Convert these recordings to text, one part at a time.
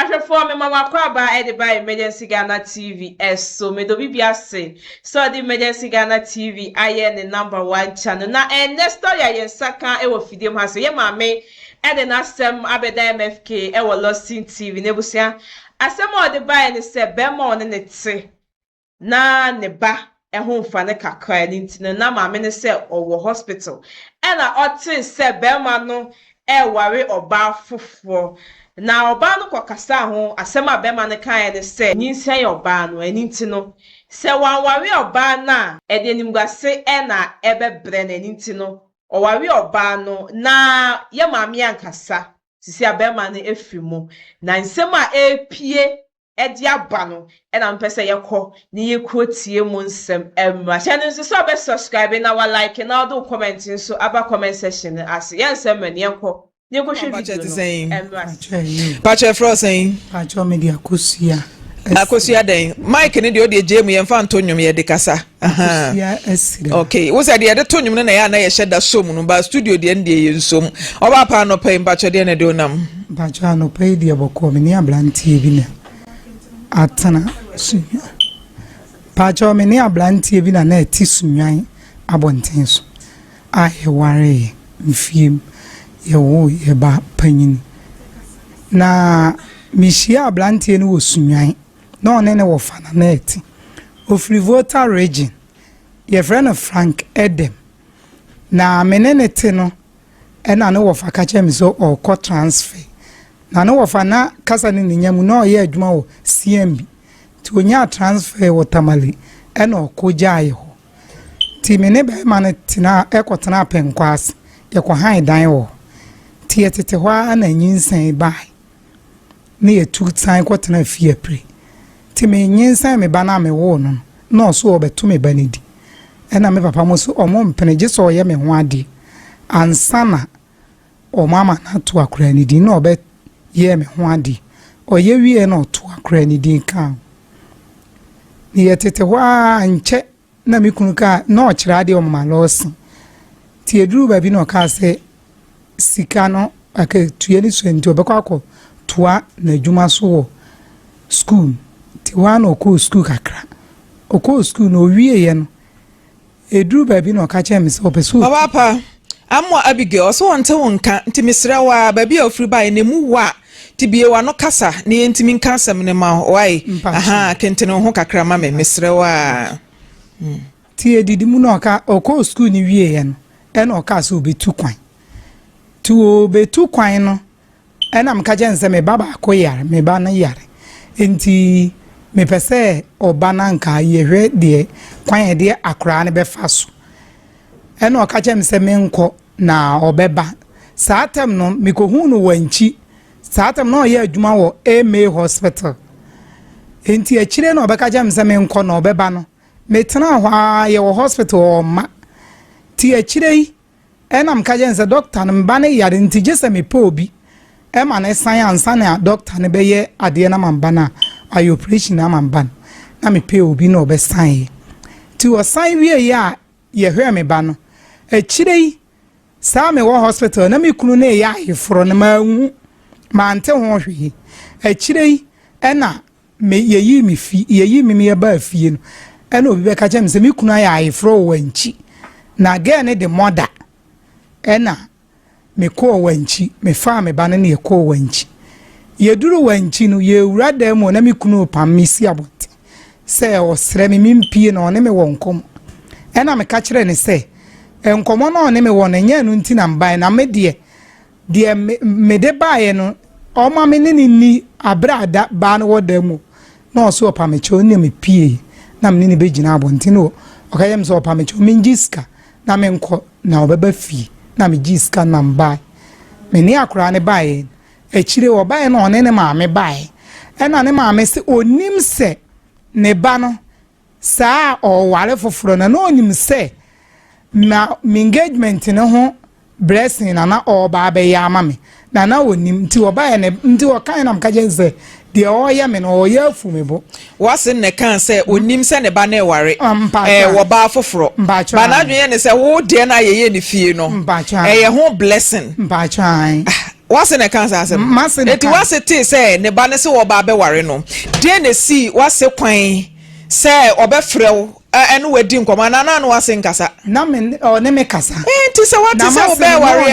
After for me, Mama Kwaba, edited by Emergency Ghana TV. So me do be say. So the Emergency Ghana TV, I am the #1 channel. Now, and next story, I am second. I will feed him. I say, yeah, mommy. And then asem abeda MFK. I will lost in TV. Nebusia. Asem all the buy and say, Bema on the say. Na ne ba. Ehun fa ne kakra ni ntino na ma me ne se owo hospital e na otin se bema no e ware oba foforo na oba no kwakasa ho asema bema ne kan ne se nyinsen oba no ani ntino se wan ware oba na e de nimguase e na ebebre na ani ntino o ware oba no na ye maame ankasa sisi abema ne efimo na nsema epie edi abano e na mpese yekọ ni yekotie mu nsem emra channel so be subscribe na wa like na do comment so aba comment section as yensem mani yekọ ni ko hwe video emra pache frozen pache media akosia den mike ne de o de jemu ye mfa nto nwom ye de kasa okay wo say de to nwom na ya na ye sheda som no ba studio de ndie ye nsom oba pa no pay pache de ne de onam pache no pay de boko me ni ablantie bi na atana sunya pacho me ni ablantie bi na eti sunyan abonten so a ye ware mfiem ye wo ye ba panyin na mishia ablantie no wo sunyan na one ne wo fana na eti ofri voter region ye friend of Frank Edem na menene te no ena no wo fa ka chem so o ko transfer na no wofana kasa ni nyamu na oye adwuma wo CMB ti onya transfer wo tamale e na okojaye ho ti me ne be ma ne tina ekotena penkwas ye ko han dan wo ti etete ho ana nyinsan bai ne ye tu tan kotena fie pre ti me nyinsan me ba na me wo no na so obeto me banidi e na me papa mo so omo mpeneje so oye me ho ade ansana o mama na to akura ni di na obe ye me ho ade oye wie na to akra ni din kan ni yetete wa nche na mi kunu ka na o kira ade o mama losin ti eduru ba bi na o ka se sika no aka tuye ni so nti obekwa akọ toa na adwuma so wo school ti wa na okọ school kakra okọ school no wie ye no eduru ba bi na o ka che me se opesu papa amwa Abigail so wonte wonka nti misra wa ba bi ofri ba ne mu wa tibie wa no kasa ne ntimi nkasam ne ma wai aha kentene ho kakra ma me misre wa ti edidi mu no ka okọ school ni wie ye no e na oka so obetu kwan tu obetu kwan no e na mka je nse me baba akoyare me ba na yare enti me pese oba na nka yehwe de kwan de akra ne be faso e na oka je nse me nko na obeba saatem no me ko hu no wanchi saatem no ye adwuma wo MA hospital enti akire no obeka jam se me nko no obeba no metena ho ye wo hospital o ma ti akire yi enam ka je nse doctor no mba ne yare enti je se me pa obi e ma na science na doctor ne be ye ade na mamba na ayo operation na mamba na me pa obi no obe san ti wo san wie ya ye hwe me ba no akire yi sa me wo hospital na me kunu na ya iforo na ma hu ma ante ho hwe akire ena me yeyi mi fi yeyi mi me ba fie no ena obi be ka chem se me kunu ya ifro wanchi na ge ne de mother ena me ko wanchi me fa me ba ne ne ko wanchi ye duru wanchi no ye wura da mo na me kunu pam mi si abonte se o sre me mpie no ne me wonkom ena me ka kire ne se enkomo no ne me won nya no nti na mbai na me de me de bae no o ma me ni abrada ba no wodamu na o so opa me cho ne me pie na me ni be gina abonti no o ka yem so opa me cho me ngiska na me nko na obeba fi na me giska na mbai me ni akura ne bae e chire wo bae no ne ma me bae e na ne ma me se onim se ne ba no saa o ware foforo na no onim se na engagement ne ho blessing na oba be ya mame na onim ti oba ye ne ndi o kan na mkaje nze de o ye me no o ye afu me bo wase ne kan se onim se ne ba na eware wo ba foforo ba na adwen ne se wo de na ye ne fie no ye ho blessing mba chan wase ne kan sa asem eti wase te say ne ba ne se wo ba be ware no de ne si wase kwan say obefrew enu wadi nkoma na na wase nkasa na me o ne me kasa enti se wate se wo be ware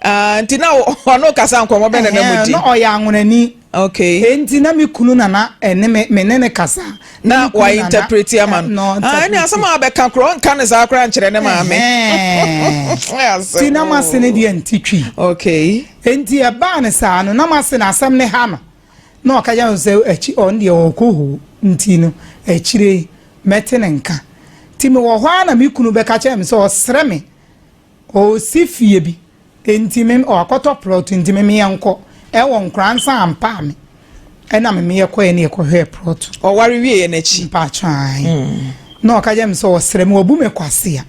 a enti na ono kasa nkoma be na mudi no o ya anwonani okay enti na me kunu na ene me ne ka na wa interpret ya man ani asama be kan kro nka ne za kra nkyere ne ma me ti na ma se ne de ntitwi okay enti e ba ne sa no na ma se na asam ne ha no na o ka ja se achi on de o ko hu nti no achire mete ne nka ti me wo hwa na me kunu be ka cha me so sere me o si fie bi enti me o akoto plot enti me yanko e wo nkransa ampa me ena me yekoye ne yekohwe plot o ware wie na chi pa twan no o ka jem so sere me obu me kwase ya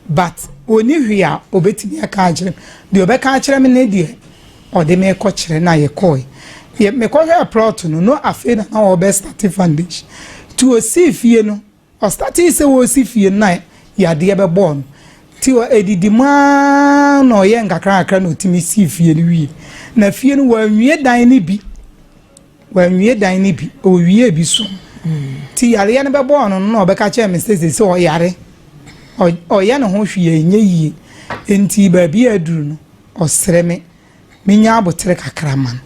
but oni hwia obetimi aka agire de obeka akire me ne de o de me ko kire na yekoye ye me ko hwe plot no afi na o be start foundation to o si fie no o start se wo si fie na ya de be born ti o edidi ma no ye nkakra akra no timi si fie ni wie na fie no wanwie dan ni bi o wie bi so ti yare ya ne be born no no be ka che me se o yare o ye no ho hwie nye yie enti ba bi aduru no o sere me nya abotere kakra man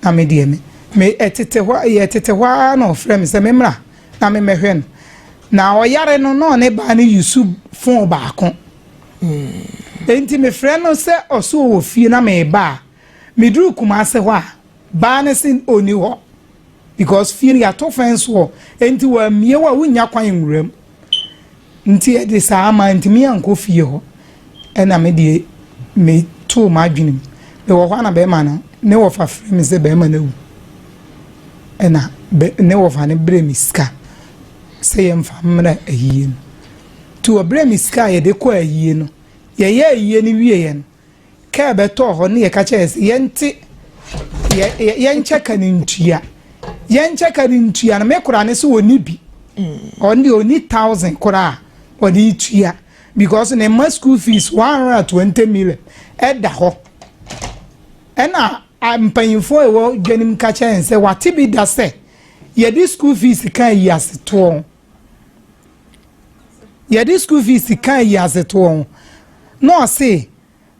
na me de me etete hwa na o frɛ me se me mra na me mehwe no na o yare no no ne ba ne yusu fon ba ko enti me frɛ no se o so wo fie na me ba me duru kuma se hwa ba ne sin oni ho because fie ya to fence ho enti wa mie wa wunya kwan nwuram nti e de sa ama enti me anko fie ho ena me de me to ma dwunim be wo hwa na be ma no ne wo fa frɛ me se be ma na wu ena ne wo fa ne bre mi ska se yem fa mra ayie no to bre mi ska ye de ko ayie no ye ayie ni wie ye no ka be to ho ne ye ka che ye nti ye ncheka ni ntua na me kura ne so oni bi oni 1000 kura oni tua because ne my school fees 120 million da ho ena ampanyfo e wo dwanim ka che se wate bi da se ye di school fees kan yi aseto no say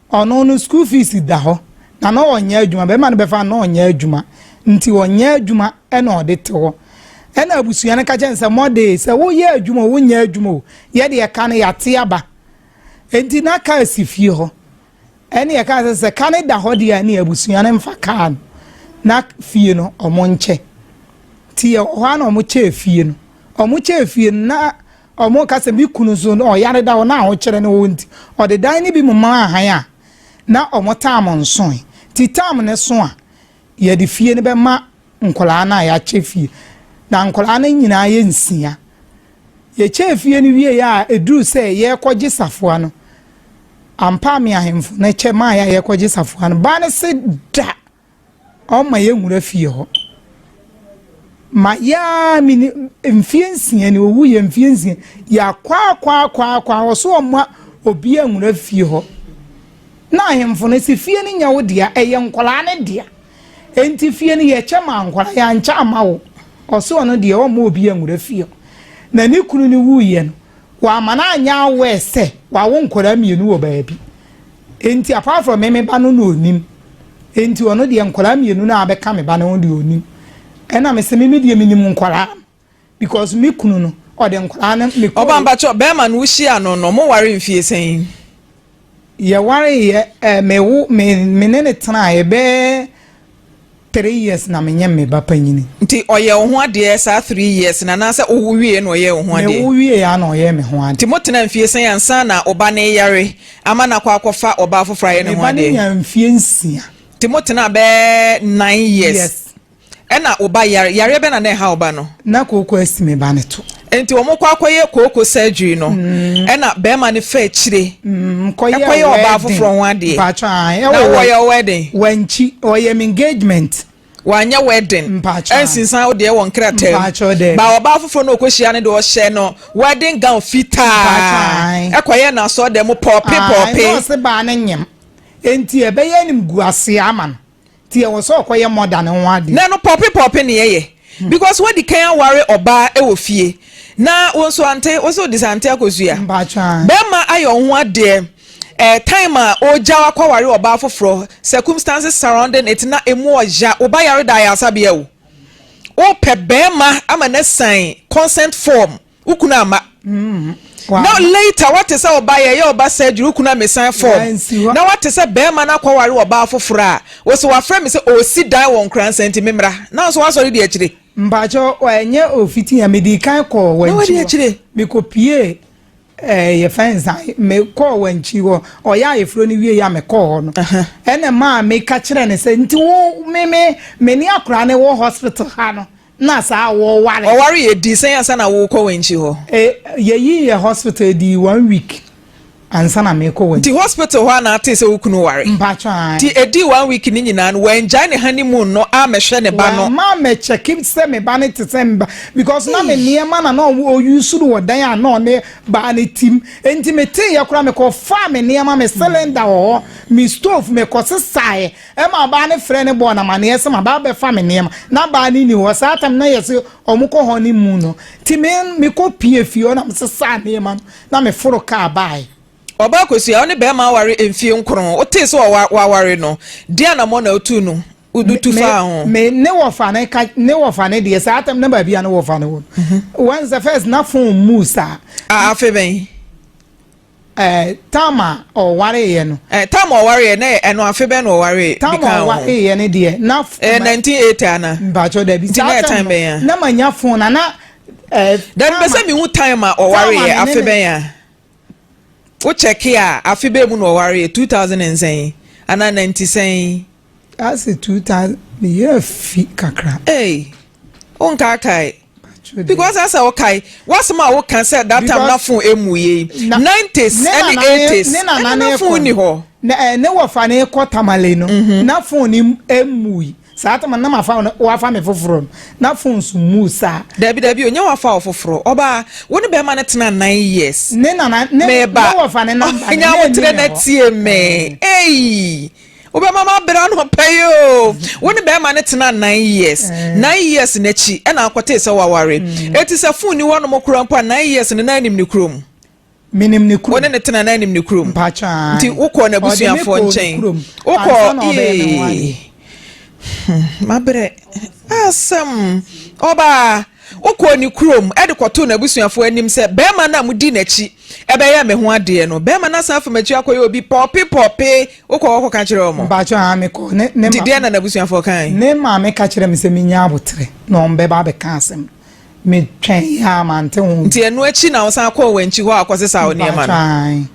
ono no school fees da ho na no onya adwuma be ma no be fa no onya adwuma nti onya adwuma e na ode te ho e na abusua ne ka che nse mode se wo ye adwuma wo nya adwuma ye de ka ne yate aba enti na ka asifie ho ene ye ka se ka ne da ho de ya ne abusua ne mfa ka na fie no omonche ti ye ho na omoche fie no na omo ka se mi kunu so no yare da ho na ho kire ne wo nti ode dan ne bi mama ahan a na omotam nson ti tam ne so a ye de fie ne be ma nkola na ya che fie na nkola na nyina ye nsia ye che fie ne wie ya eduru se ye koje safoa no ampa me ahemfo na che ma ya ye koje safoa no ba ne se da o ma ye nwura fie ho ma ya mi mfie nsia ne owu ye mfie nsia ya kwa oso o ma obi anwura fie ho na ahemfo ne se fie ne nya wo dia eye nkola ne dia enti fie ne ye chema nkola ya ncha amawo oso no dia o ma obi anwura fie na ni kunu ni wuye no wa mana anya we se wa wo nkola mienu wo baabi enti apart from me ba no onim enti ono dia nkola mienu na abeka me ba no de onim ena me se me dia minim nkola because me kunu no o de nkola na me ko oba mbacho be ma no hia no no mo ware mfie sen ye ware ye me ne tena ye be 3 years na me nyem me ba panyini nti oye ho ade sa 3 years na na se owu wie no oye ho ade me owu wie ya na oye me ho ade nti motena mfie sen ansa na oba ne yare ama na kwa akọfa oba afofra ye ne ho ade me ba ne mfie nsia nti motena be 9 years ena oba yare be na na ha oba no na koko asime ba ne to enti wo mokwa akoye koko surgery no ena be ma ne fa chire koye oba afofro ho ade na wo wedding wanchi oye engagement wanya wedding ensinsan o de won kratem ba oba afofro no okohia ne de o hye no wedding gown fita ekoye na so de mo popi no se ba ne nyem enti ebeye nim guase aman ti e wo so okoye modern ho ade na no popi ne ye because what the kan ware oba e wo fie na wonso ante wo disante akosua bema ayo ho ade time o jawa kwaware oba foforo circumstances surrounding it na emu oja oba yare da ya sabe e wo o pe bema ama na sign consent form ukuna ama wow. Now later what is oba ye oba said ukuna me sign form now what is bema na kwaware oba foforo a wo so wa frame say o si dan won kran senti memra now so wa so de akire mbacho enye ofiti ya medikan ko wanchi me kopie ye fenza me ko wanchi wo oya efro ni wie ya me ko no ene ma me ka kire ne se nti wo me ni akra ne wo hospital ha no na sa wo ware ye di sen asa na wo ko wanchi ho ye hospital di 1 week ansa na me ko wanchi ti hospital ho na ate se wo kunu ware mbacho ti edi 1 week ni nyina no wen jai ne honeymoon no a me hwe ne ba no ma me check him say me ba ne December because na me niema na o use do dan ya no ne ba ne tim enti me te ye kura me ko fa me niema me cylinder ho me stove me ko sesae e ma ba ne frɛ ne bo na ma ne yese ma ba be fa me niema na ba ni ho sa tam na yese omuko honeymoon no ti me ko pie fie na me sesa niema na me foro ka bai oba kwesua oni be ma ware emfie nkron o te so wa ware no dia na mo na otu no udutu fa ho me ne wo fa ne de sa atam na ba bia na wo fa ne wo once the first na phone musa afe ben tama o ware ye no tama o ware na eno afe ben no ware tama o ware ye ne de na 1980 ana ba cho da bi sa time ben na manya phone na dan be se mi hu time o ware ye afe ben ya o check here afi be mu no ware 2010 ana 90 as 2000 year fi kakra on kai because as I okay what's my work can say that time na phone emu ye 90s and 80s na phone ni ho ne wo fa ne ko tamale no na phone ni emu sa atama na ma fa wa fa me foforo na phone su musa dabi onye wa fa foforo oba woni be ma ne tena 9 years ne wo fa ne number nya wo tre na tie me oba mama bra no payo woni be ma ne tena 9 years 9 years na chi e na akote se wa ware eti se phone ni wono mokura mpa 9 years ne nanim ni krom minim ni krom woni ne tena nanim ni krom pacha nti ukọ na busuafo nchen ukọ mabre asam oba ukọ ni krom e de kwoto na busuafo anim se be ma na mudi na chi ebe ya me ho ade no be ma na safa machi akoye obi popi ukọ ka kire omo ba cho ha me ko ne de na busuafo kan ne ma me ka kire me se minya abotre no mbe ba be ka asem me twen ya mante ho nti enu achi na osan akọ wanchi ho akosesa oni ma no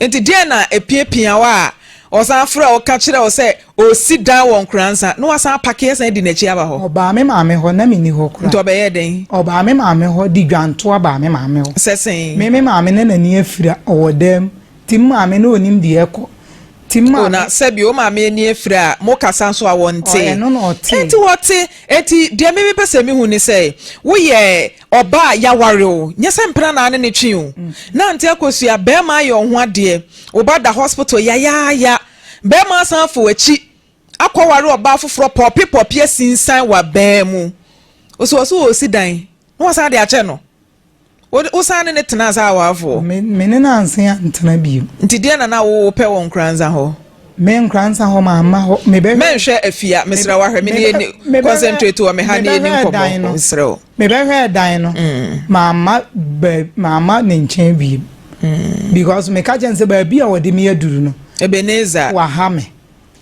nti de na epiepia wa osan fra o ka kire o se o si dan won kransa no asan pake san di na chi aba ho oba me ma me ho na me ni ho kra nti obeye den oba me ma me ho di dwanto aba me ma me ho sesen me ma me na ni afira owodam tim ma me na onim di eko tim ma na sebi o ma me ni afira mo kasa so awonte no enti wote enti de me pese mi hu ni say wo ye oba ya ware o nyese mpra na ne twi o na ante akosua be ma ye ho ade oba da hospital ya be ma san fo achi akwaware oba foforo popi sinsan wa be mu oso osi dan no wasa de ache no o san ne tena za wa afo me ne na anse ya ntena bi nti de na wo pe won kranza ho me nkranza ho ma ho me be hwe afia mesra wa hwe me ne concentrate wa me ha ne ni nkomo mesra me be hwe dan no mama ne nchen bi because me ka jense ba bi a wode me aduru no Ebeneza wa ha me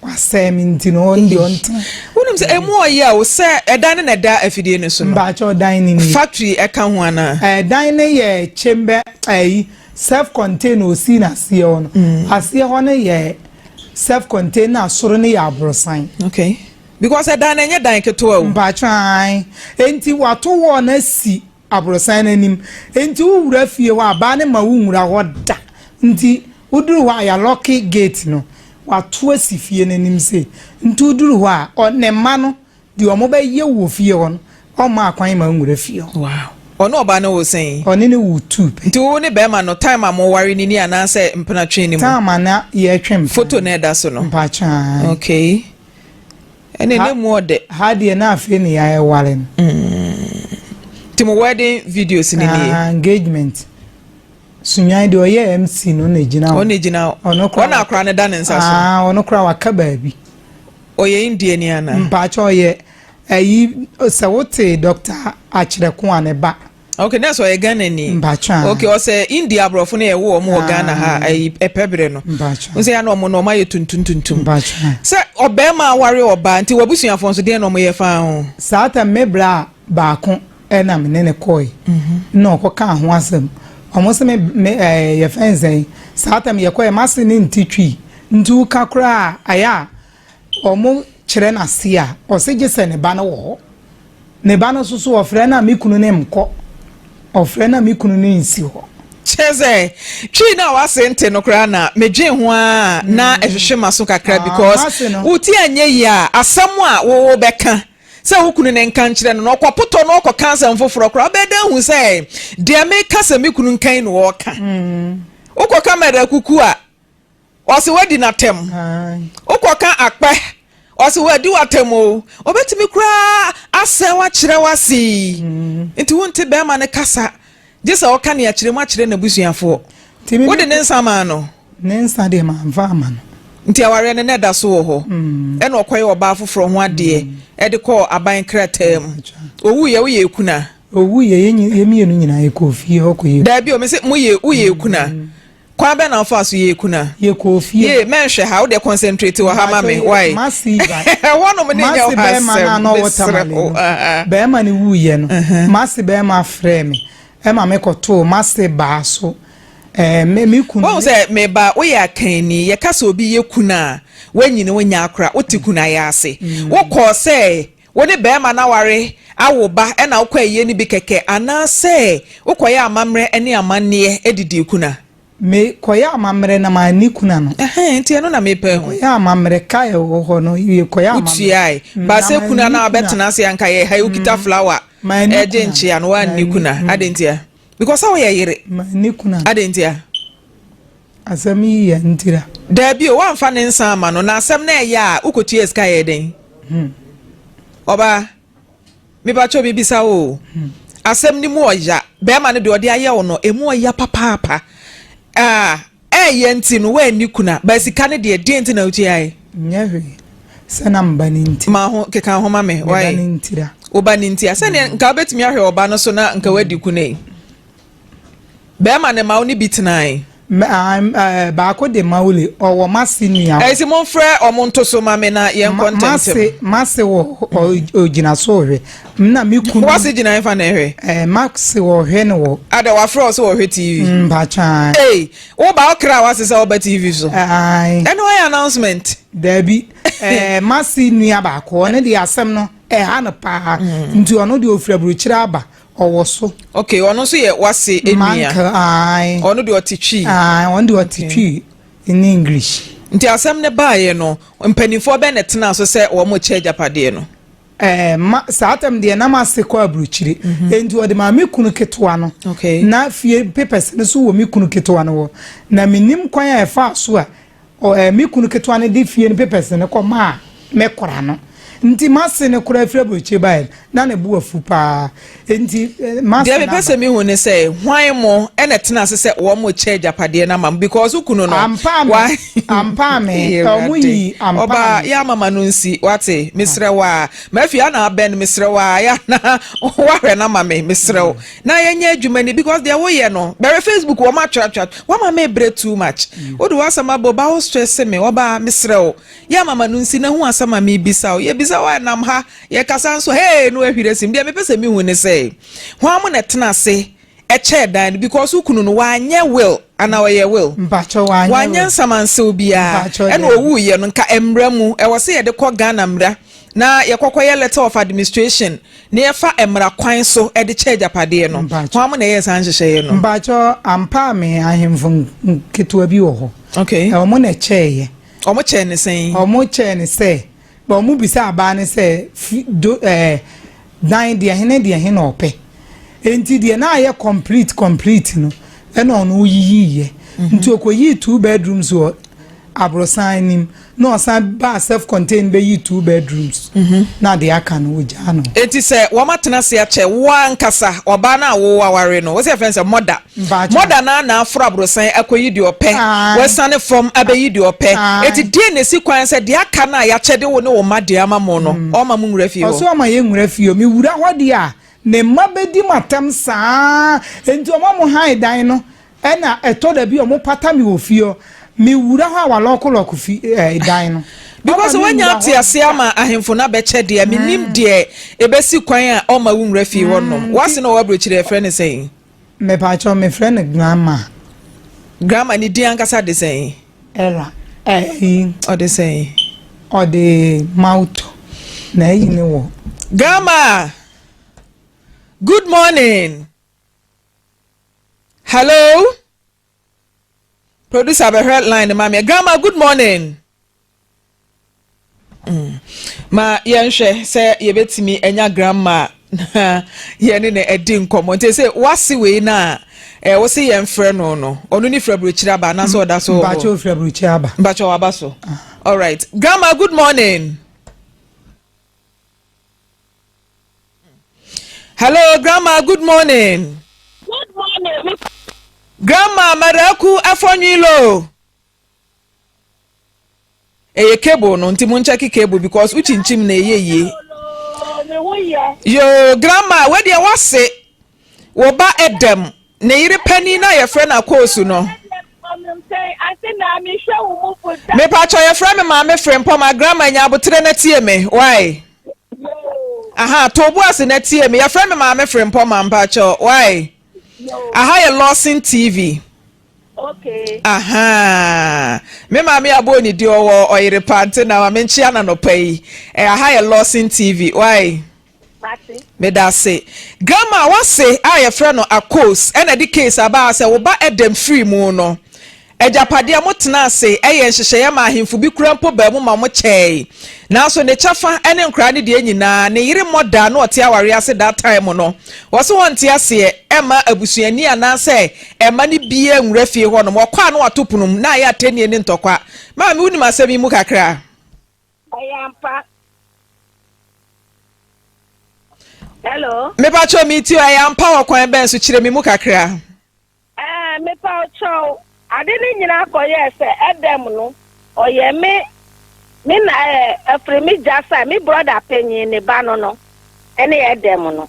wasɛ mi nti no ndi onta wonum se emu oya wo se edan na da afidie ne so no ba cho dan ni factory eka ho ana dan ne ye chamber self contained osi na se no ase ho ne ye self contained na soro ne ya abrosan okay because edan na nye dan keto a ba cho an enti wato wo na si abrosan nanim enti wura fie wa ba ne ma wura ho da nti uduru wa ya lucky gate no watu asifie nanim se ntuduru wa onema no di omo be ye wo fie ho o ma akwan ma nwure fie wow ono oba na wo sen oni ne wu 2 pe nti wo ne be ma no time am wari ni ni ana se mpena twe ni mu time na ye twem photo na da so no mpa cha okay ene ne mu ode ha de na afi ne ya ware timo wedding videos ni ni engagement sunyan de oye MC no na gina ono akra ne da ne nsa so ono kra waka baabi oye indie ni ana mpa cha oye ayi sawote doctor achireko aneba okay that's why Ghana ni mbacha okay o say India brofo na ye wo mo Ghana ha ayi epebre no o say na mo no ma ye tuntuntuntum mbacha say obema aware oba nti wabusuafo nso de no mo ye fa ho saata mebra baako na me ne koi na okoka ho asem omo se me ye fenzen saata me ye koi mase ne ntitwi ntu kakra aya omo kire na sia o se je se ne ba no wo ne ba no susu ofre na mikunu ne mko ofre na mikunu ne nsi ho cheze twi na wasente no kra na medwe ho a na ehwehwe maso kakra because uti anye ya asam a wo beka se wukunu ne nkan kire no okopoto no okokansa mfoforo kra obeda hu se de make se mikunu nkan no wo ka ukoka meda kuku a wose wadi na tem ukoka akpe wose wadi watemo obetimi kra asewa kire wasi nti wonte be ma ne kasa jesa oka ne akire mu akire na busuafo wode ne nsama no ne nsa de ma mva ma no nti aware ne neda so wo ho e na okoye oba afoforo ho ade e de call aban kratam owu ye ekuna owu ye mienu nyina ye kofie okoye da bi o me se mu ye ekuna kwa be na ofa so ye ekuna ye kofie ye menhwe ha wo de concentrate wo ha ma me why massive wono me ne nya ho be ma na no watermelon be ma ne wu ye no massive be ma frame e ma me koto massive ba so me kunu wo se me ba wo ya kan ni ye kasa obi ye kuna wanyine wonya akra otikuna ya ase wo ko se wo ne be ma na ware awo ba e na wo kwa ye ni bi keke ana se wo ko ya amamre ene amanne edidi kuna me koya amamre na ma ni kuna no nti no na me pe ho ya amamre kai wo ho no ye koya amamre utiai ba se kuna na abetena se anka ye ha ukita flower eje nchia no wa ni kuna adentia because how ye yire ma ni kuna adentia asami ya ntira da bi o wanfa ne nsa ama no na asem na ya ukotu eska ye den oba me ba cho bibisa o asem ni mu oya be ma ne de ode aye wo no emu oya papa ye nti no wa ni kuna ba sika ne de nti na uti ai nyewe sana mbani nti ma ho keka ho ma me why ntira oba ni nti asa ne nka betimi ahwe oba no so na nka wadi kuna be ma ne ma oni bitnai baako de maule owo masinia esi mon frɛ omonto so ma me na yen content mase wo ogina so hwe na mikunu wase gina fa na hwe max wo hwe ne wo ada wa frɛ so wo hwe TV bacha wo ba okra wase se wo ba TV so and why announcement dabi masinia baako ne de asem no ha no pa nti ono de ofra buruchira aba owoso okay ono so ye wase enua ono de otitwi ono de otitwi in English nti asem ne baaye no mpanifo be ne tena so se wo mo che japade no saatam de na mase ko abruchire enti ode ma mekunu ketwa no na fie papers ne so wo mekunu ketwa no na minim kwan ya fa so a mekunu ketwa ne de fie ne papers ne ko ma mekora no nti mase ne kura fira boche bae na ne bu afu pa nti mase de be pese mi hu ne say hwan mo ene tena se wo mo che japade na mam because ukunu no ampa me omuyi ampa oba ya mama no nsi wate misrewa mafia na aben misrewa ya na wahwe na mama misrew na yenye adwuma ni because they wo ye no be Facebook wo ma chat wo mama bre too much odu wasama boba wo stress me oba misrew ya mama no nsi na hu asama me bisaw ye bisaw nam ha ye kasa nso hey no ahwire sim de me pese mi hu ne say hwan mo na tena se eche dan because ukunu no wanye will ana we will mpacho wanye nsamanse obia e na owu ye no nka emra mu e wo se ye de ko Ghana mra na ye kokoye letter of administration na ye fa emra kwan so e de che japade no hwan mo na ye san hyehyeye no mpacho ampa me ahemfo ketwa bi wo ho okay e wo mo na che ye o mo che ne sen o mo che ne se ba mu bisa aba ne se dan de hene ope enti de na aye complete no e na ono yiyiye nti okoyi 2 bedrooms or abrosan nim no osan ba self contained be 2 bedrooms na de aka no oja no enti se wo matena se ache wa nkasa oba na wo aware no wo se friends mother na afro abrosan akoyi de ope we sane from abeyi de ope enti de ne si kwan se de aka na ya chede wo ne wo ma de ama mo no o ma mu nwura fie ho o so ma ye nwura fie mi wura hodi a ne mabedi matam saa enti o ma mo han dan no e na eto da bi o mo pata mi ofio mi wura ha wa lokoloko fi dan no because when you tia siama ahemfo na be che de mi nim de ebesi kwan a o ma nwura fie ho no wase na wo abrochire friend say me pa cho me friend grandma ni di ankasa de say era o de say o de mouth na yi ni wo grandma good morning hello producer be headline mama grandma good morning ma yenhwe se yebetimi enya grandma ye ne edi nkomo nte se wasi we na wo se yen frɛ no onu ni frɛ brochira ba na so oda so ba cho frɛ brochira ba ba cho aba so all right grandma good morning hello grandma good morning good morning grandma maraku afonwilo eye cable no nti mun check cable because uchinchim na eyeye yo grandma we dey wase wo ba edem na yire pani na ye friend na course no me pa cho ye friend me ma me friend po ma grandma nya abotre na tie me why aha to bo ase na tie me ye friend me ma me friend po ma mpa cho why aha ye losing TV. Okay. Aha. Me mama abo ni di owo oyire pante na ma menchi ana no pai. Aha ye losing TV. Why? Mati. Me da say. Grandma what say I your friend no akos and the case about say wo ba edem free mu no. Ejapade amotena say eye nhyehyeye ma ahemfu bi kurampo ba mu ma mo chei. Na so ne chafa ene nkra ne de nyina ne yire moda na ote aware ase that time no. Wo so wonte ase ema abusuani ana say ema ne bie nwura fie ho no mo kwa na watopunum na ya atenie ne ntokwa. Ma me wuni masemi mu kakra. Ayampa. Hello. Me pa cho mi ti ayampa wo kwan ben so kire mi mu kakra. Me pa cho ade ni nyina koye se edem no oye me na afremi jasa me brother penyin ne ba no ene edem no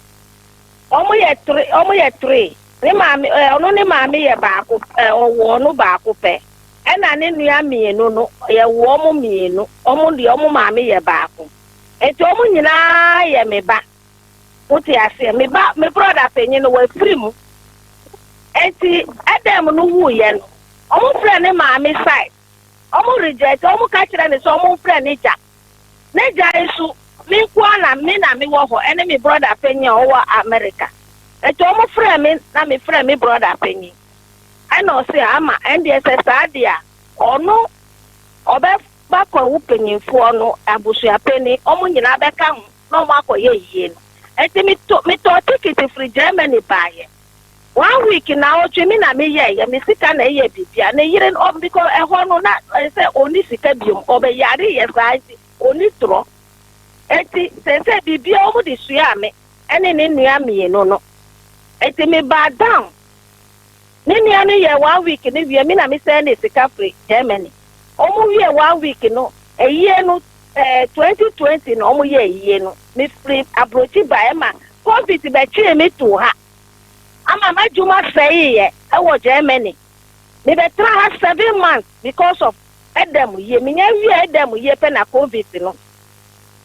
omo ye 3 ni ma me ono ni ma me ye ba ko owo no ba ko pe ena ne nua mienu no ye wo mo mienu omo de omo ma me ye ba ko eti omo nyina ye me ba uti ase me ba me brother penyin no we free mu eti edem no wu ye no omo friend ne ma me side omo reject omo ka kire ne so omo friend ne ja isu me kwa na me wo ho ene me brother penyin o wa America eti omo friend me na me friend me brother penyin I know say ama NDSS adia ono obe ba kwa wu penyin fu ono abusua penny omo nyina be ka ho no mo akoye yie no eti me to ticket free Germany buy 1 week now me na me ye me sika na ye bibia na yire because e ho no na say oni sika biom obe yare ye sai oni tro eti se bibia omo de sua me ene ne nua me no eti me ba down ne nua no ye 1 week ne wie me na me say na sika free Germany omo wie 1 week no eye no 2020 no omo ye eye no me free approach by ma covid be tue me to ha ama majuma say e wo Germany me be try 7 months because of edem ye me nya wie edem ye pe na covid no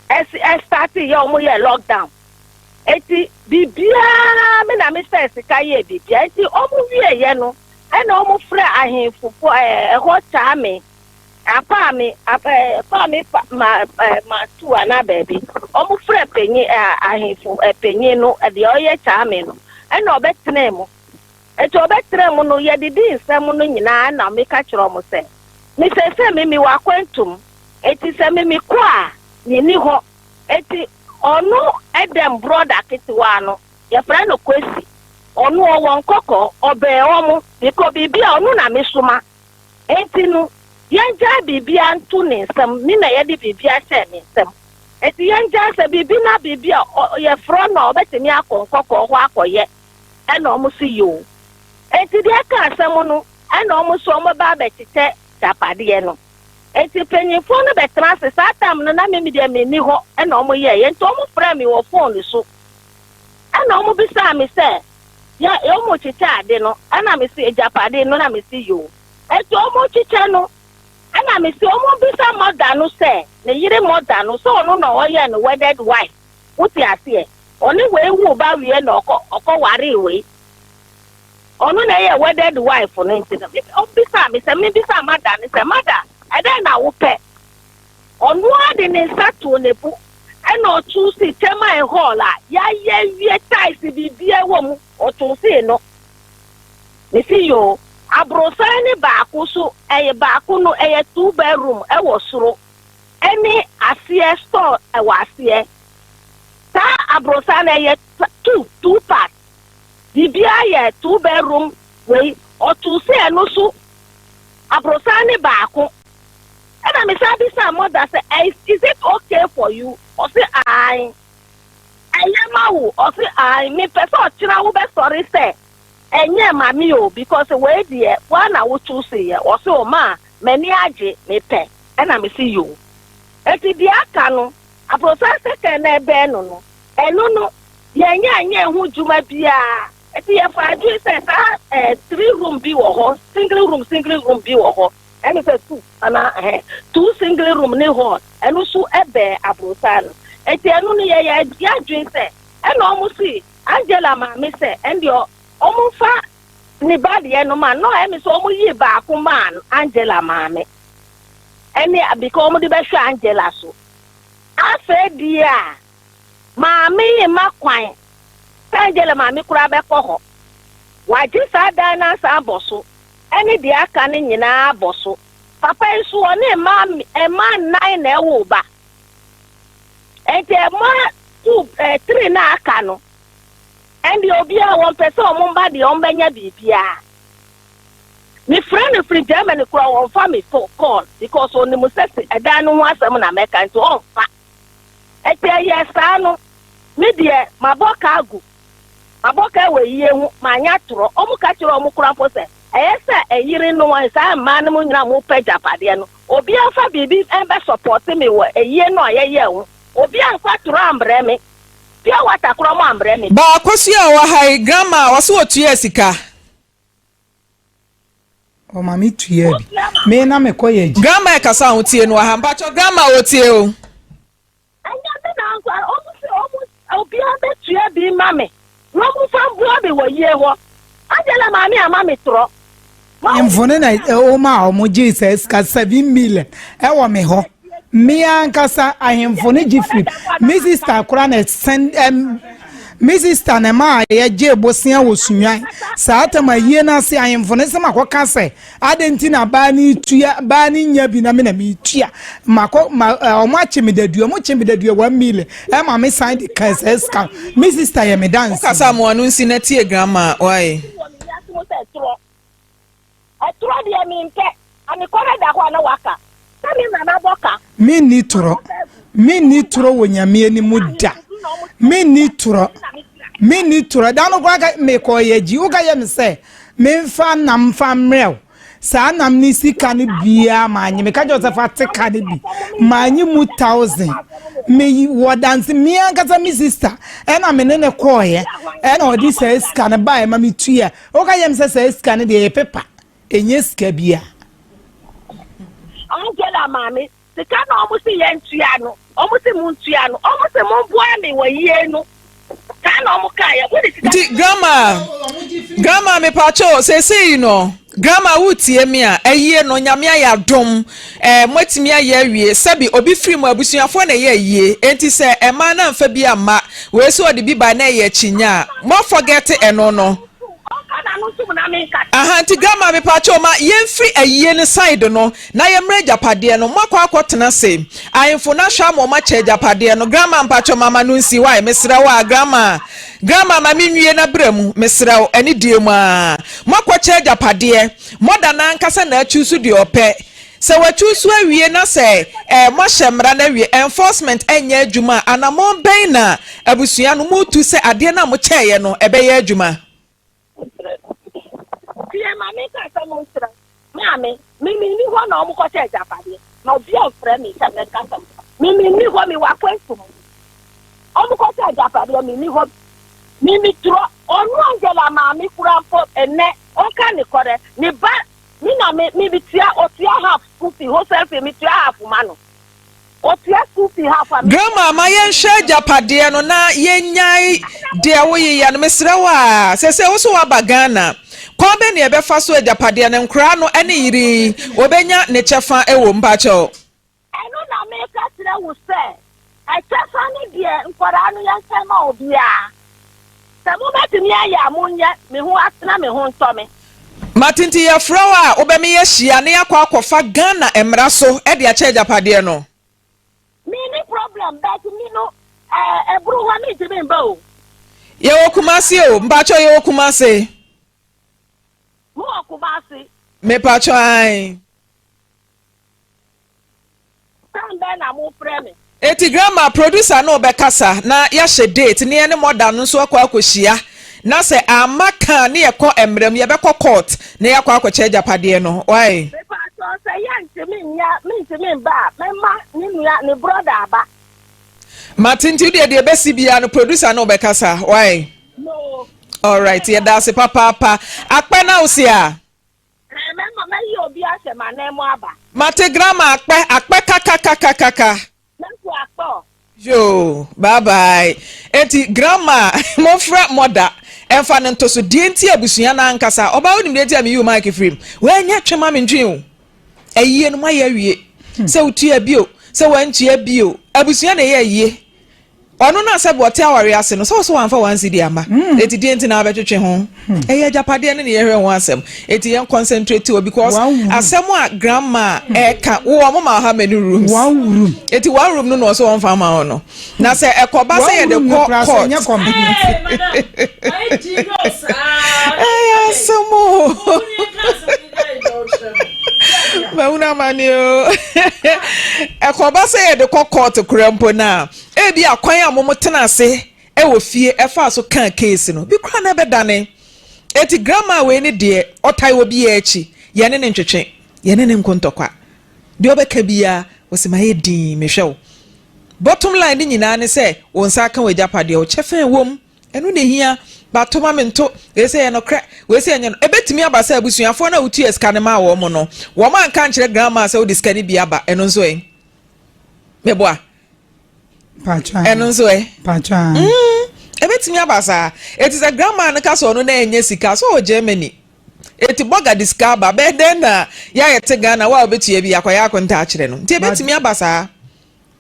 as start ye omo ye lockdown eti bibia me na me say sika ye bibia eti omo wie ye no e na omo frɛ ahemfo ho cha me apa me ma tu ana baby omo frɛ penyi ahemfo penyi no de oye cha me no ena obetene mu eto obetre mu no ye didi nsem no nyina na me ka kire omo se me se me wa kwantum eti se me kwa ni ho eti ono edem brother kitiwa no ye fra no kwesi onu won koko obe omu because bibia onu na mesuma entinu yanja bibia antu ne nsam ni na ye de bibia hye me nsam eti yanja se bibi na bibia ye fro na obetimi akonkoko ho akoye e na omu si yo eti de aka asem no e na omu so omu ba betete japade no eti penyifo no betra se satam no na me de me ni ho e na omu ye nto omu fra me wo phone so e na omu bisa me se ya omu chicha ade no ana me si japade no na me si yo eti omu chicha no ana me si omu bisa mother no se ne yire mother no so no no oye no wedded wife wuti ase oni we wu ba wie na oko ware we onu na ye wedded wife no nti o bisa me se me bisa mother ne se mother ede na wo pe onu ade ne satu ne bu ena o tu si tema e hall a ya ye wie ties bibia wo mu o tu si no me si yo abrosani baako so eye baako no eye 2 bedroom e wo soro eni asie store e wo asie ta abrosani eye 2 part bibia ye 2 bedroom we o tu si eno so abrosani baako ena me sabi sa mother say is it okay for you or say I am or say I me person chira wo be sorry say enye mami o because we dey one I would choose say or say o ma many age me pe ena me see you eti di aka no aprosa second na ebe no enu ye anye hu juma bia eti ye fa ju say 3 room bi wo ho single room bi wo ho enu say 2 ana 2 single room ni ho enu so ebe aprosa no eti enu ni ye ya ju say enu omu si Angela ma me say endio omu fa ni bad ye no man no emi so omu yi ba ku man Angela ma me eni because omu di be hwa Angela so afa dia ma me ma kwan Angela ma me kura be ko ho waji sa dan na sa boso eni di aka ni nyina boso papa isu oni ma nine na ewo ba ente ma 3 na aka no and the obia one person mumba the ombenya bibia me friend free Germany kura won fa me call because on the musese edan no asem na meka nto on fa ete yes anu me de maboka agu maboka we yie hu manya toro omu ka kiro omu kura po se eyesa eyire no wan sa ma no nyina mo pa japade no obia fa bibi embe support me wo eyie no ayeye hu obia fa toro ambre me pia watakro mo ambre me ba akosia wa hai grandma waso otua sika o mami tuye bi me na me koye ji grandma e kasa hotie no ha mbacho grandma otie o anya me na nkwa omu obia be tuye bi mame no mu fa bua be wo ye ho Angela mami amami tro mfone na o ma o mo Jesus ka 7 million e wo me ho me ankasa ahemfone gifri me sister kura na send me sister na ma ye je bosia wo sunwan saata ma yie na se ahemfone se makoka se adenti na ba ni tua ba ni nya bi na me na me tua mako o ma chemedadua mo chemedadua 1 million e ma me sign the case ka me sister ye me dance kasa mo anu nsi na tie grandma why atro de mi mpe ani kore da kwa na waka sami na na boka mi ni turo wonyame ni muda mi ni turo da no kwa me ko yeji uga ye me se me mfa na mfa mrew sa na m ni sika ni bia ma anyi me ka Joseph ateka ni bi ma anyi mu 1000 me wo dance mi ankasa mi sister e na me ne ko ye e na odi se sika ne ba e ma mi tua uga ye me se sika ne de paper enye sika bia Angela mami sika na omu si ye ntua no omu si mu ntua no omu si mu bua me wo yie no ka na omu ka ye wo di sika grandma me pacho say you know grandma wutie me a eyie no nyame ya dom mwatimi ya awie sabi obi free mu abusuafo na ye yie enti se ema na mfa bi ama we so odi bi ba na ye chinya mo forget eno no na aha nti grandma me pa cho ma yemfiri ayie ne side no na yemre japade no makwa akotena se ayemfo na hwa mo ma che japade no grandma mpa cho mama no nsi why mesra wa grandma ma menwie na bramu mesra o ani die mu a makwa che japade moda na nkasa na achusu de opɛ se wachusu awie na se mo hyemra na wie enforcement enya adwuma anamon ben na abusua no mutu se ade na mo kyeye no ebeye adwuma Mami ka sa mo sra. Mami, mimi ni ho na omo ko che japade. Na obi afra mi sa me ka sa. Mimi ni ho mi wa kwensu. Omo ko che japade mi ni ho. Mimi tro onu angela mami kurampo ene o ka ni kore. Ni ba mi na mi bitia otia half school fee wholesale fee mi tia half mano. Otia school fee half am. Grandma ma yen hwe japade no na yenyai de wo ye ya no mesra wa. Se wo so wa bagana. Kwa be ne ebe fa so ajapade ne nkra no ene yiri obenya ne chefa ewo mpacho eno na me ka tire wo se e chefa ne de nkora no yan sema obi a se mo betimi aya munye me ho atena me ho nto me matinti ya frawa obemi ye hia ne yakwa akofa Ghana emra so e de ache ajapade no me ni problem that me no ebru ho me timi mba o ye wo kumase o mpacho ye wo kumase mo akubasi me pacho ai sanda na mo frame eti grandma producer no be kasa na ya she date ne ene moda no so akwa akohia na se amaka ne yekọ emrem ye be court na yakwa akoche japade no why me pacho se yantimi mba mema ni nua ni brother ba Martin ti de be sibia no producer no be kasa why no all right yeah that's papa akpe na usia mema me yi obi ase manemu aba mate grandma akpe kaka nanku akpo yo bye bye enti grandma mo fra mother enfa no to so die enti abusua na ankasa oba wonim de enti am you mic frame we anya twema me ntwen o ayie no maye awie se utua bio se wantua bio abusua na ye ayie ono na se bote aware ase no so wanfa wansi di ama eti di enti na abetwetwe ho eya japade ne ye hwe ho asem eti yen concentrate o because asem a grandma ka wo mo ma ha many rooms one room eti one room no so wanfa ma ho no na se ekoba se ye de court Ai Jesus eya somo mauna manio ekoba se ye de court kurampo na ebi akwan amomo tena ase wo fie efa so kan case no bi kra na bedane eti grandma we ne de otai obi ya echi ye ne ntwetwe ye ne nkontokwa de obeka bia wosimaye din mehwew bottom line ni nyina ne se wonsa kan wajapade o chefen wom enu ne hia batoma mento we se ye no kra we se ye no ebetimi abasa abusuafo na utu eska ne ma wo mo no wo man kan kire grandma se o diska ni bia ba enu nso e meboa Pacha. Eno nso e. Pacha. Ebetimi abasa. It is a grandma na kaso no na enye sika so o Germany. Eti boga diska ba be den na ya yete Ghana wa obetua bi akwaya akonta akire no. Nti ebetimi abasa.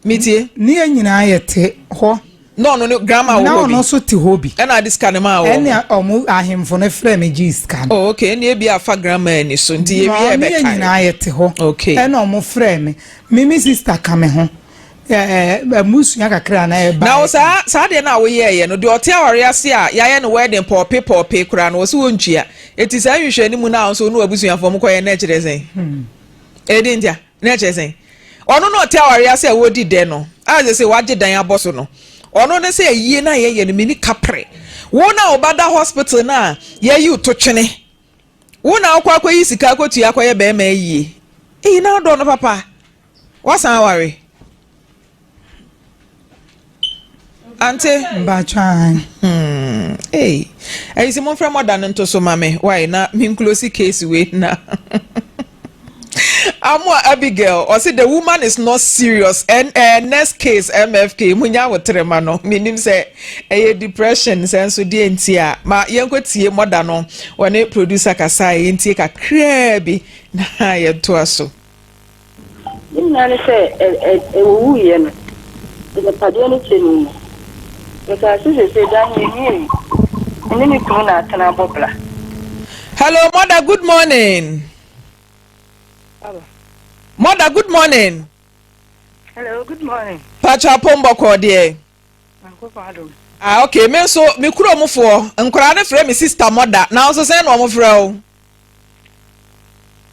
Mitie. Ni anyina ayete ho. No grandma wo bi. Na no so ti hobi. E na diska ne ma wo. Ene omu ahemfo ne frɛ me giska. Oh okay, ne bi afa grandma ni so nti ye bi e be kai. Ni anyina ayete ho. Okay. Ene omu frɛ me. Mimi sister ka me ho. Musu ya kakra na eba na o sa de na wo ye no de ote aware ase a ya ye no wedding pope kura no so wontua eti sa hwehwe ni mu na so no abusuafo m koye na kire sen edi ntia na kire sen ono no ote aware ase a wodi de no a je se waje dan aboso no ono ne se yie na ye no mini kapre wo na obada hospital na ye yi to twene wo na akwa yi sika akotua akoye be ma yie na do no papa wasan aware Ante Mbachwan. Hey. I see mon friend more than into so mame. Why na me close case we na. Amwa Abigail or say the woman is not serious and next case MFK munya wotrema no menim say depression sense so die ntia ma yenkotie moda no wone producer kasa yentie kakra bi na ye to aso. Nna ne say wu ye no. The padre no chenu. Because she say that you need to na tana bobla. Hello, mother, good morning. Hello. Mother, good morning. Hello, good morning. Pacha Pombo Cordier. Okay, me so me kuro mu fo. Nkora ne frɛ me sister mother. Na also say no mo frɛ o.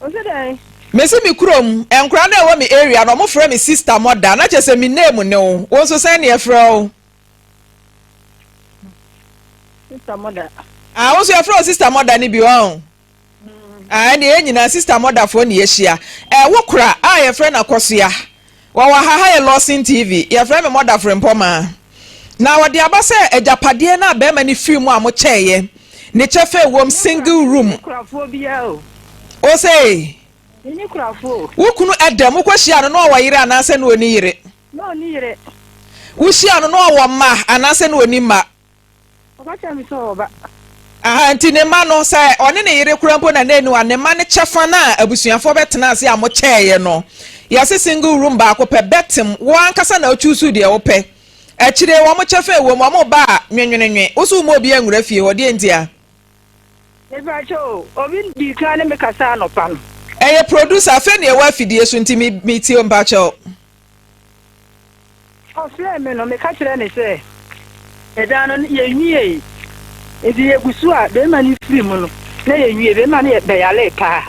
O se dai. Me se me kuro mu, nkora na ɛwɔ me area no mo frɛ me sister mother. Na kyɛ sɛ me name ne o. Wo so say ne frɛ o. Sister mother. Wo so frɛ o sister mother ni bi o. Ne nyina sister mother fo ne yɛhia. Wo kura a yɛ frɛ na kɔsoa. Wa ha Lawson TV. Yɛ frɛ me mother frɛ mpoma. Na wadi abase ejapade na be ma ni film a mo cheye ne chefe wom single room o say ni kurafo wo kunu edam ko hia no na wo yire anase na oni yire no ni yire wo hia no na wo ma anase na oni ma oba cha mi so oba anti ne ma no say oni ne yire kurampo na nenu ane ma ne chefa na abusuafo betena ase a mo cheye no yase single room ba ko pe betem wo ankasa na ochusu de wo pe Echire wo mo chefe wo mo ba nwenwenwe osu mo bi anwura fie wo de ntia e ba cho obi di kan ne me kasa no pa no eye producer fe ne wa fidie so nti mi ti o mba cho o fe me no me ka kire ne se e da no ye nwie e di egusu a be ma ni free mu no na ye nwie be ma ne be ya le pa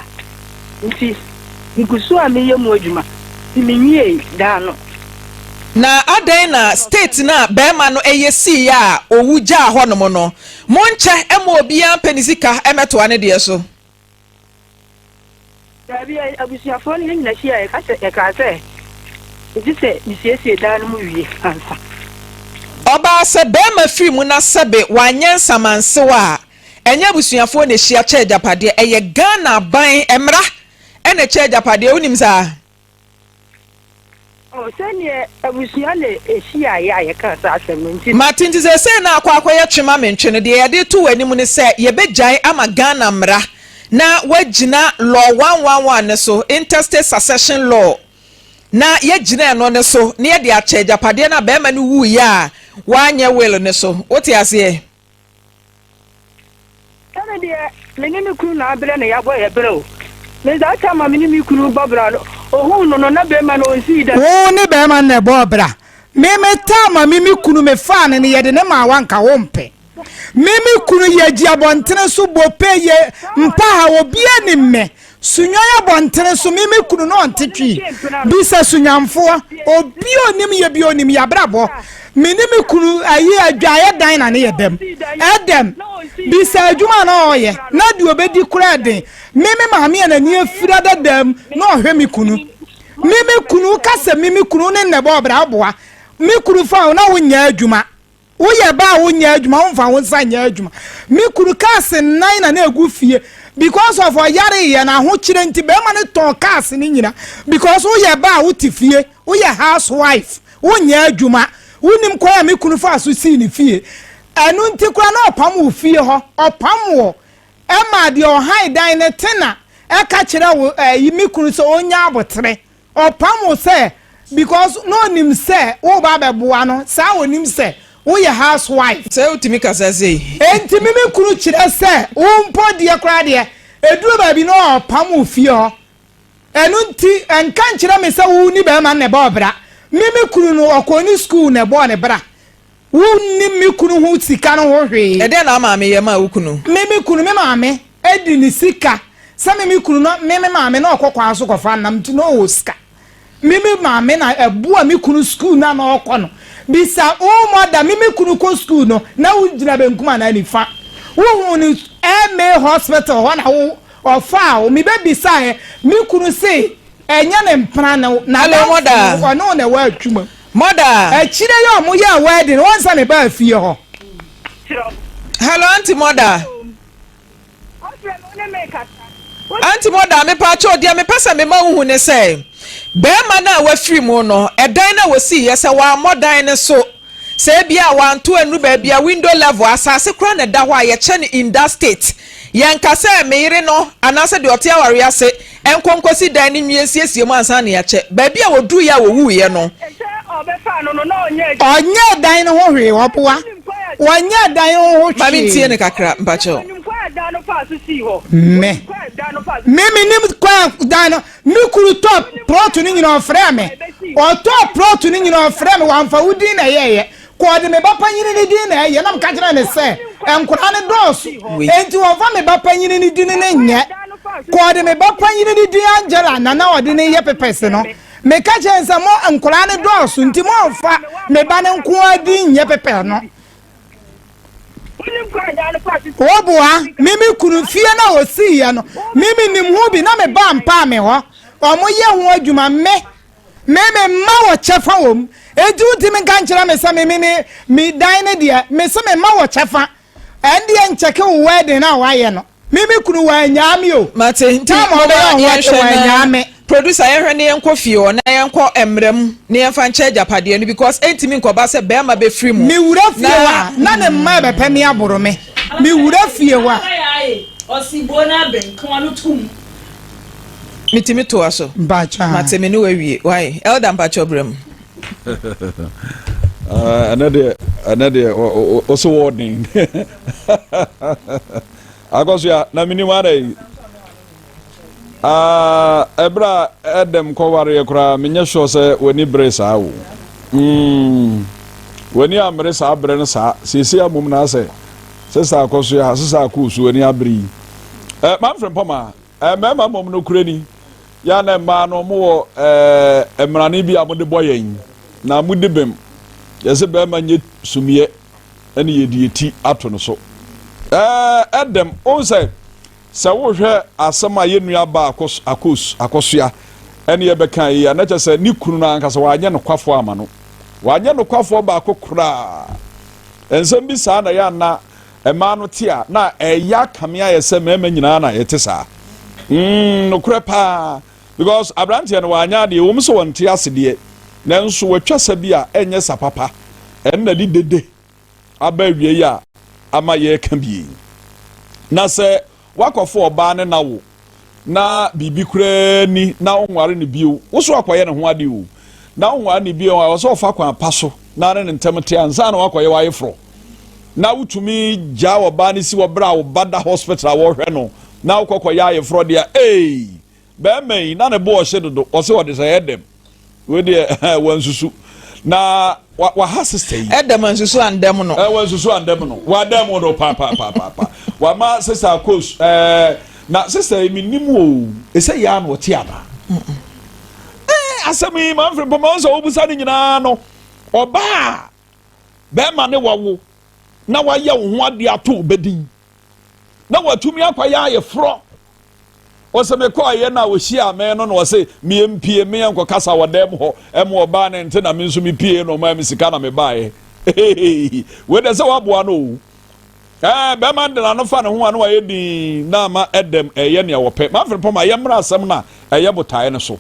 nti egusu a me ye mu adwuma ti me nwie da no na adan na state na bema no eyesi ya owuja ho no mo no monche ema obi an penisika emeto ane de so dabi abusuafo ni na hia e ka se edi se ni siesie da no mu wie ansa oba se bema film na sebe wanyensa mansewa enye abusuafo na hia che japade eye Ghana ban emra ene che japade onim sa Oh, send ye abusia le ehia ya ka sa asem nti Martin ze say na akwakoye twema mentwe no de ye de to wani mu ne se ye begyan ama Ghana mra na wagina law 111 ne so interstate succession law na ye gina no ne so ne ye de ache japade na be ma ne wu ya wanye will ne so oti ase kana de menene kunu na abere na ya boy ebere me za ta ma menene kunu babra ohun no na be ma no nsi da wo ne be ma na bobra me ta ma mimi kunu me fa ne ye de ne ma wanka wo mpe mimi kunu ye ji abontene so bope ye mpa ha obi ani me sunyo ya abontene so mimi kunu no ntetwi bisa sunyamfo obi onim ye bi onim ya brabo minimi kunu ayi adwaye dan na ne ye dem edem bisa adwuma na oye na di obedi kura den mimi maame na ni afira dadam na ohwe mi kunu mimi kunu kasa mimi kunu ne ne bobra aboa mi kunu fa na wonya adwuma woye ba wonya adwuma wonfa wonsa nya adwuma mi kunu kasa nan na egu fie because of oyare ye na ho kire nti be ma ne ton kasa ni nyina because woye ba wuti fie woye housewife wonya adwuma wonim kwa mi kunu fa so si ni fie anu nti kwa na opam wo fie ho opam wo e ma de o han dan ne tena e ka kire wo mi kunu so onya abotre opam wo se because no nim se wo ba beboa no sa wonim se wo ye housewife se utimi kasa sei enti mi kunu kire se wo mpo de kra de eduro ba bi no opam wo fie ho enu nti enka kire me se wo ni be ma ne ba obra mimi kunu no okoni school na bo ne bra wonni mi kunu hu sika no ho hwe e de na maame ye ma ukunu mimi kunu me maame edi ni sika sa mimi kunu no mimi maame na okokwa so kofa nam ti no o sika mimi maame na ebua mi kunu school na na okọ no bisa o moda mimi kunu ko school no na wujina benkuma na ni fa wo hu ni hospital ho na wo ofa o mi be bisa mi kunu say enya ne mpana na le moda ono na wa atwuma moda chire yo mo ya wedding wonsa me ba fie ho hello auntie moda auntie moda me pa cho dia me pesa me ma hu ne say be ma na wa firi mu no edan na wosi ye se wa modan ne so se bia wa nto anu ba bia window level asase kra na da ho a ye che ne in that state yanka se me yire no anase de ote aware ase enkonkosi dan ni nwiesiesie mu ansa ne ya che ba bia wodu ya wowu ye no onye dan no ho hwe oboa onye dan ho hwe mami tie ne kakra mpacho dano fa so si ho me nim kwa dano me kuru top plot ni nyina ofre me o top plot ni nyina ofre me wan fa wudi na ye ko de me bapa nyini ni din na ye na mka kira ne se enkura ne dos enti won fa me bapa nyini ni din ne nye ko de me bapa nyini ni din Angela na odi ne ye pepese no me ka chensa mo enkura ne dos nti mo fa me ba ne nko adi nye pepe no Oboa mimi kunu fie na osi ya no mimi nim hu bi na me ba mpa me ho omo ye ho adwuma me ma wo chefa wom eju ti me kan kira me sa me dan ne dia me se me ma wo chefa ende en cheke wo wedding na wa ye no mimi kunu wa nyame o mate nti mo ba nyame producer ehwe ne yenko fie o na yenko emrem ne yenfa nche japade no because entimi nkoba se be ma be free mu mi wura fie wa na ne mma be pe me aboro me mi wura fie wa osibo na ben kan no tum mitimi to aso bacha mate me no wawie why elder mpacho brem another also warning agosia na minimare ebra edem ko ware kura menye sure se woni brace awo woni amre sa abre no sa sisi amum na se sa akoso ya sa akusu woni abri man from poma mema mom no kurani ya na ma no mo emrane bi amode boyen na amode bem yese be ma nye sumie ene yedieti ato no so edem on say sa wo hwe asema yenua ba akosua ene ye beka yi na kyese ni kunu na anka se wanye no kwafo ama no wanye no kwafo ba akokura ensem bi sa na ya na ema no tia na eya kamea yese mema nyina na yete sa no krepa because abrante no wanya de wo mso wonte asede nanso watwasa bi a enye sapapa enna di dede aba wie ya ama ye ka bi na se wakofo oba ne na wo na bibi kura ni na onware ne bio wo so akoye ne ho ade o na onware ne bio wo so fa kwa paso na ne ntemte ansa na wakoye wayefro na wutumi ja oba ne si wo bra wo bada hospital wo hwe no na wokokoye ayefro de be mai na ne bo hye dodo wo se wo de say edem we de wansusu na wa ha sister yi edem ansusu andem no wansusu andem no wa dem no pa wa ma sister coach na sister mi nimu o ese ya no ti aba asemi man from pomonso obusa ni nyina no oba be ma ne wawo na wa ye wo ho ade ato bedin na watumi akwaya ye fro oseme ko ye na wo hia me no no se me mpie me enko kasa wodem ho em oba ne nte na me nso me pie no ma me sika na me bae we de se waboa no be man de na no fa ne ho anu wa ye din na ma edem eye ne wope ma fere poma ye mra asem na eye botae ne so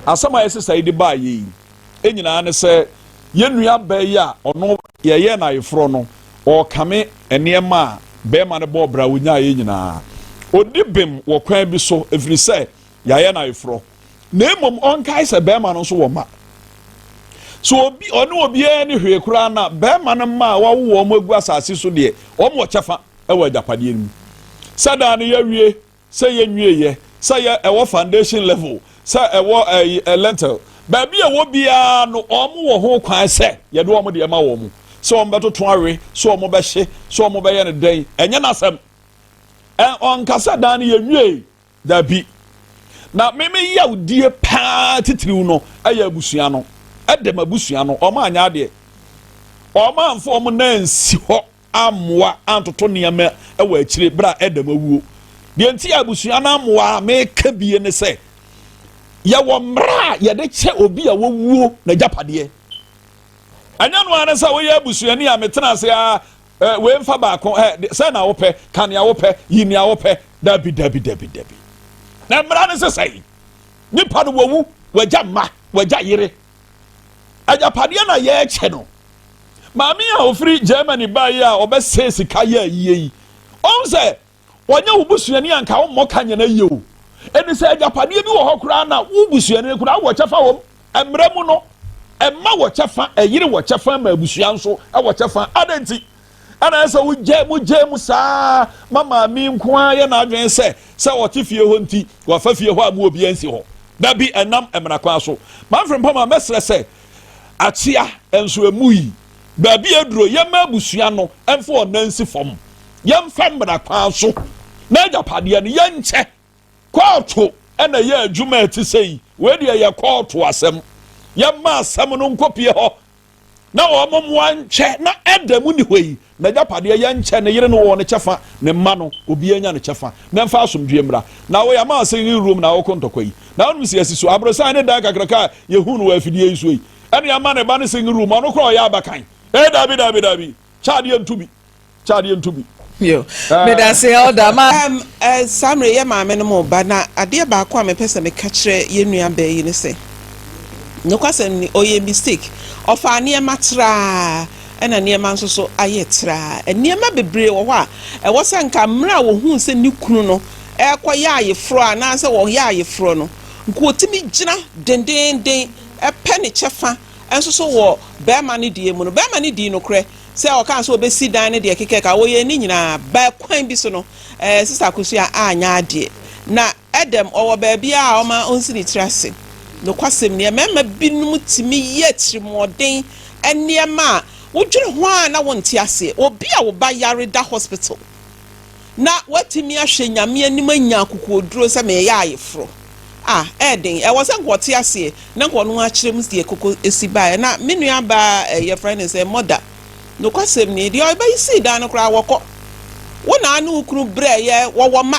asem a yesi sai de ba ye enyina ne se ye nua ba ye a ono ye na yefro no o kame enema be man bo bra wonya ye nyina odibem wo kwan bi so efiri se yaye na yefro na emom onkai se be man no so wo ma so obi ono obi ani hwe kura na be man ma wawo mo agu asase so de o mo chefa e wa japade ni sada na ye wie se ye nwie ye se ye ewo foundation level se ewo lentil ba bi ewo bia no o mo wo ho kwan se ye de o mo de ma wo mo so o mbeto to awe so o mo be hye so o mo be ye ne den enye na asem on kasa dan ye nwie da bi na meme ya udie pa titiriu no aya abusua no edem abusua no o ma anya de o ma mfo mo na nsi ho amwa antoto niam ewa akire bra edem awuo de nti abusua na amwa me ka bie ne se ya wo mra ye de che obi a wowuo na japade anya no ana sa wo ya abusua ni a metena se a we mfa ba ko se na wo pe kan ya wo pe yini ya wo pe dabi na mra ne se sai nipa no wowu waja ma waja yire ajapade na ye che no maami a ofri Germany ba ya obese sika ya yiyi on se wonya wubusuani anka wo moka nya na yiwo eni se ajapade bi wo hokura na wubusuani kura wo chefa wo emre mu no emma wo chefa eyire wo chefa ma abusua nso wo chefa adanti ana esa wo je mu saa mama mi nko ya na adwen se wo te fie ho nti wo fa fie ho amu obi ansi ho da bi enam emra kwa so man from pama mesre se atia enso emuyi ba bi eduro yema abusua no emfo onansi fom yemfa mra kwa so na japade no yenche kwoto ena ye adwuma ati sei we de ye kwoto asem yemma asem no nkopie ho na omomwa nche na edamu ni hoi na japade ye nche ne yire no wo ne chefa ne mma no obi anya ne chefa na mfa asomdwe mra na wo ya ma asem room na wo kontokwa yi na wonu si asiso abrosan ne da kakraka ye hunu wa afidie yi so yi ene ya ma ne ba ne sing room ono kro ya abakan dabi chade ntubi yo me da say elder ma samre ye ma me no mo ba na ade ba ko a me pese me ka kire ye nua ba yi ne se no kwasem ni oye mistake ofa ne matra ena ne ma nso so aye tra ne ma bebre wo ho a e wo se nka mra wo hu se ni kunu no e ko ya aye fro ana se wo ya aye fro no nko otimi gina denden e pe ne chefa enso so wo be ma ne die mu no be ma ne die no kre se o kan so obesi dan ne de keke ka wo ye ni nyina ba kwan bi so no sister kusu anya ade na edem owo ba bia o ma onsi ni trase no kwasem ne mema binum timi ye trimoden eniema wo dwere ho a na wonte ase obi a wo ba yare da hospital na watimi ahwe nyame anim anya kokoduro se me ya ayefro eden e was nkwoti ase na nkwonu a kirem sie koko esiba na menua ba your friend is a mother no kwasem ne de oba isi dan no kra woko wona anu ukru bre ye wo ma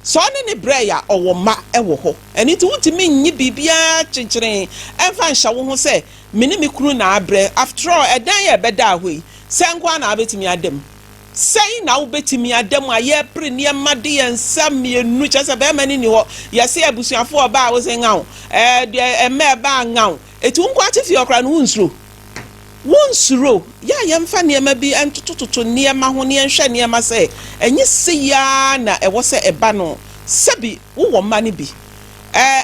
so ne bre ya owo ma e wo ho eni ti wutimi nyi bibia chichire enfa nhya wo ho se meni me kru na abre after all edan ye beda ahoi se nkwa na abetimi adem sei na ubetimi adem aye pre ne made ye nsam mienu chese be mani ni ho ye se abusuafo oba wo se ngawo de me ba ngawo eti nkwa atefi okra no unsuro wonsuro ya yemfa niema bi entototo niema ho ne enhwe niema se enye seya na ewo se eba no sebi wo ma ne bi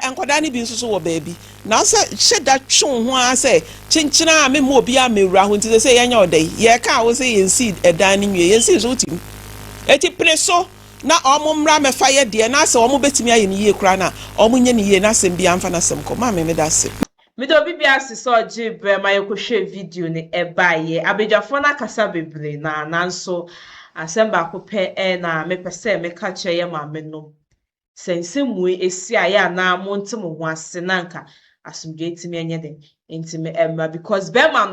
enkoda ne bi nso wo baabi na se hyeda twon ho a se chinchina me mo obi a mewura ho nti se yenya odai ye ka wo se yensi edan ne nwie yensi so tim eti preso na omumra me fa ye de na se omo betimi aye ne ye kura na omo nye ne ye na sem bi amfa na sem ko ma me da se Mido bibia siso jibre ma yekohwe video ne ebaye abejafo na kasa bebre na nanso asemba kope na mepese meka kye ye maame no sensemu esi aya na monte mo ho ase nanka asumdwe timi enye den ntimi emma because bema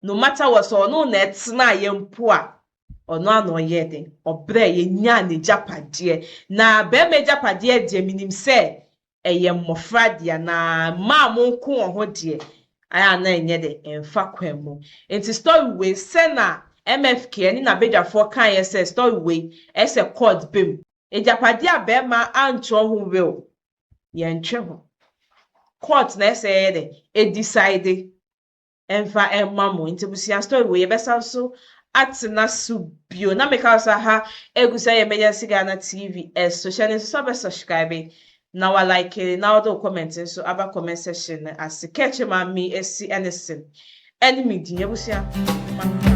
no matter what so no na etna ye mpo a ono ano ye den obre ye nya ne japade na be me japade de minim se eye mmofra dia na ma monko ho de aya na enye de emfa kwemu enti story we se na MFK ni na bedwafo kan ye se story we ese court bem ejapade abema ancho ho will ye ntwe ho court na ese ye de e decide emfa emamo enti busia story we ye besa so atina subio na meka sa ha egusa ye Emergency Ghana TV social ne so be subscribe na wa like na do comment so aba comment section as catch ma me esi anything enemy din ebusia